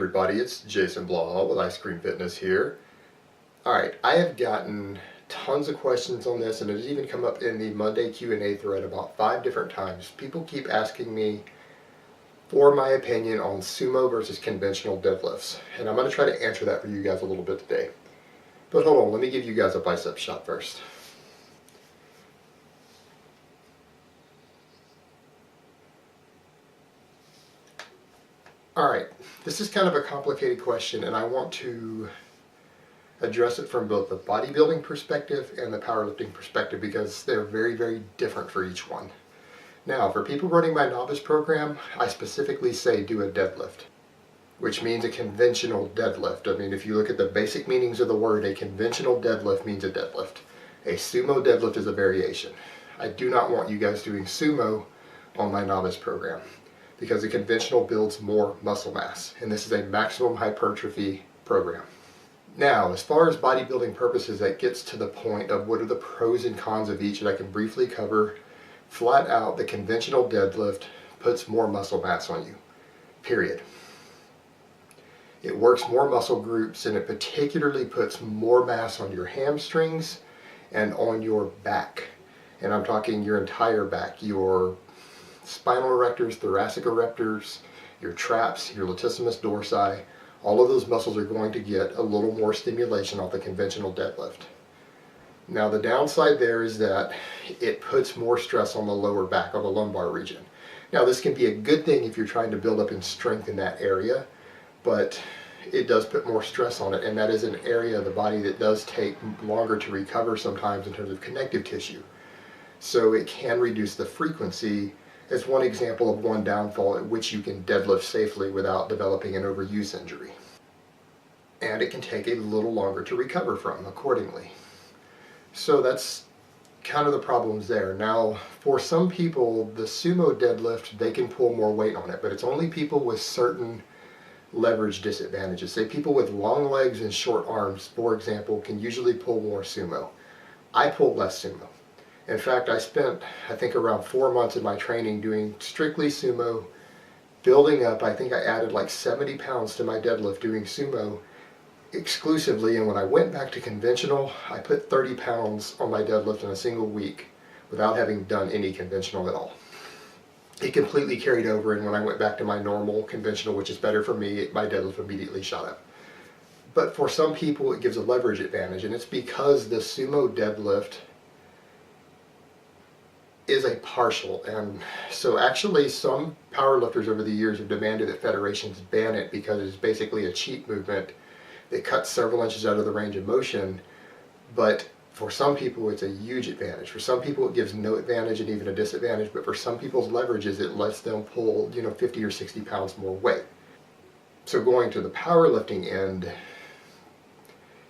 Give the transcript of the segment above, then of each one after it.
everybody, it's Jason Blaha with Ice Cream Fitness here. Alright, I have gotten tons of questions on this, and it has even come up in the Monday Q&A thread about 5 different times. People keep asking me for my opinion on sumo versus conventional deadlifts, and I'm going to try to answer that for you guys a little bit today. But hold on, let me give you guys a bicep shot first. Alright, this is kind of a complicated question, and I want to address it from both the bodybuilding perspective and the powerlifting perspective because they're very, very different for each one. Now, for people running my novice program, I specifically say do a deadlift, which means a conventional deadlift. I mean, if you look at the basic meanings of the word, a conventional deadlift means a deadlift. A sumo deadlift is a variation. I do not want you guys doing sumo on my novice program, because the conventional builds more muscle mass, and this is a maximum hypertrophy program. Now, as far as bodybuilding purposes, that gets to the point of what are the pros and cons of each that I can briefly cover. Flat out, the conventional deadlift puts more muscle mass on you, period. It works more muscle groups, and it particularly puts more mass on your hamstrings and on your back. And I'm talking your entire back, your spinal erectors, thoracic erectors, your traps, your latissimus dorsi. All of those muscles are going to get a little more stimulation off the conventional deadlift. Now, the downside there is that it puts more stress on the lower back, on the lumbar region. Now, this can be a good thing if you're trying to build up in strength in that area, but it does put more stress on it, and that is an area of the body that does take longer to recover sometimes in terms of connective tissue. So it can reduce the frequency as one example of one downfall at which you can deadlift safely without developing an overuse injury. And it can take a little longer to recover from accordingly. So that's kind of the problems there. Now, for some people, the sumo deadlift, they can pull more weight on it, but it's only people with certain leverage disadvantages. Say people with long legs and short arms, for example, can usually pull more sumo. I pull less sumo. In fact, I spent, I think, around 4 months in my training doing strictly sumo, building up. I think I added like 70 pounds to my deadlift doing sumo exclusively, and when I went back to conventional, I put 30 pounds on my deadlift in a single week without having done any conventional at all. It completely carried over, and when I went back to my normal conventional, which is better for me, my deadlift immediately shot up. But for some people, it gives a leverage advantage, and it's because the sumo deadlift is a partial, and so actually some powerlifters over the years have demanded that federations ban it because it's basically a cheat movement that cuts several inches out of the range of motion. But for some people it's a huge advantage. For some people it gives no advantage and even a disadvantage, but for some people's leverages it lets them pull 50 or 60 pounds more weight. So going to the powerlifting end,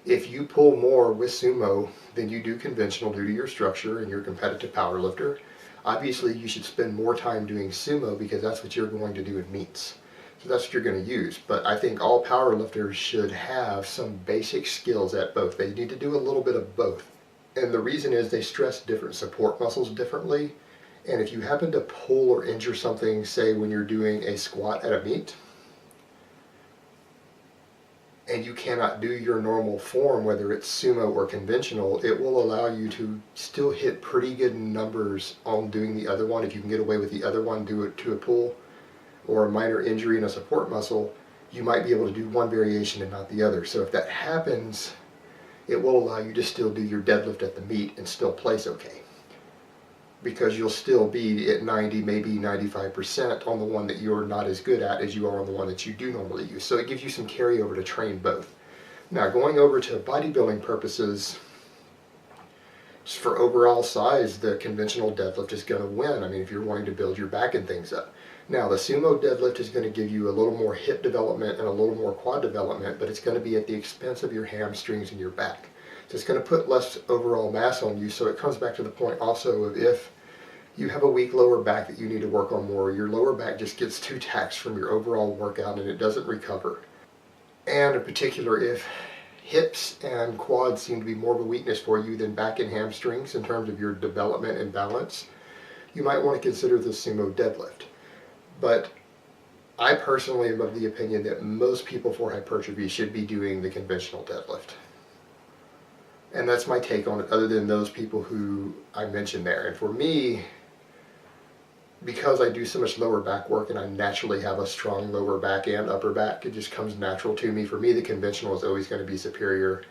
if you pull more with sumo than you do conventional due to your structure and you're a competitive powerlifter, obviously you should spend more time doing sumo because that's what you're going to do in meets. So that's what you're going to use. But I think all powerlifters should have some basic skills at both. They need to do a little bit of both. And the reason is they stress different support muscles differently. And if you happen to pull or injure something, say when you're doing a squat at a meet, and you cannot do your normal form, whether it's sumo or conventional, it will allow you to still hit pretty good numbers on doing the other one. If you can get away with the other one, do it to a pull, or a minor injury in a support muscle, you might be able to do one variation and not the other. So if that happens, it will allow you to still do your deadlift at the meet and still place okay, because you'll still be at 90, maybe 95% on the one that you're not as good at as you are on the one that you do normally use. So it gives you some carryover to train both. Now, going over to bodybuilding purposes, just for overall size, the conventional deadlift is going to win. I mean, if you're wanting to build your back and things up. Now, the sumo deadlift is going to give you a little more hip development and a little more quad development, but it's going to be at the expense of your hamstrings and your back. So it's going to put less overall mass on you. So it comes back to the point also of if you have a weak lower back that you need to work on more, your lower back just gets too taxed from your overall workout and it doesn't recover. And in particular, if hips and quads seem to be more of a weakness for you than back and hamstrings in terms of your development and balance, you might want to consider the sumo deadlift. But I personally am of the opinion that most people for hypertrophy should be doing the conventional deadlift. And that's my take on it, other than those people who I mentioned there. And for me, because I do so much lower back work and I naturally have a strong lower back and upper back, it just comes natural to me. For me, the conventional is always going to be superior.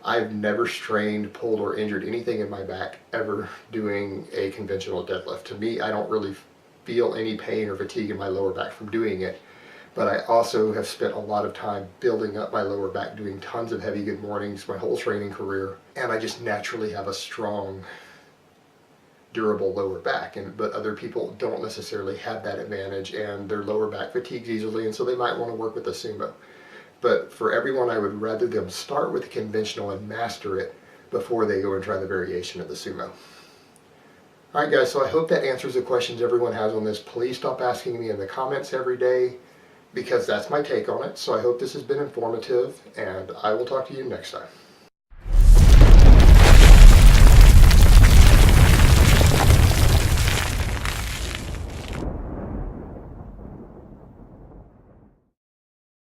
I've never strained, pulled, or injured anything in my back ever doing a conventional deadlift. To me, I don't really feel any pain or fatigue in my lower back from doing it. But I also have spent a lot of time building up my lower back, doing tons of heavy good mornings my whole training career, and I just naturally have a strong, durable lower back. But other people don't necessarily have that advantage, and their lower back fatigues easily, and so they might want to work with a Sumo. But for everyone, I would rather them start with the conventional and master it before they go and try the variation of the Sumo. Alright guys, so I hope that answers the questions everyone has on this. Please stop asking me in the comments every day, because that's my take on it. So I hope this has been informative, and I will talk to you next time.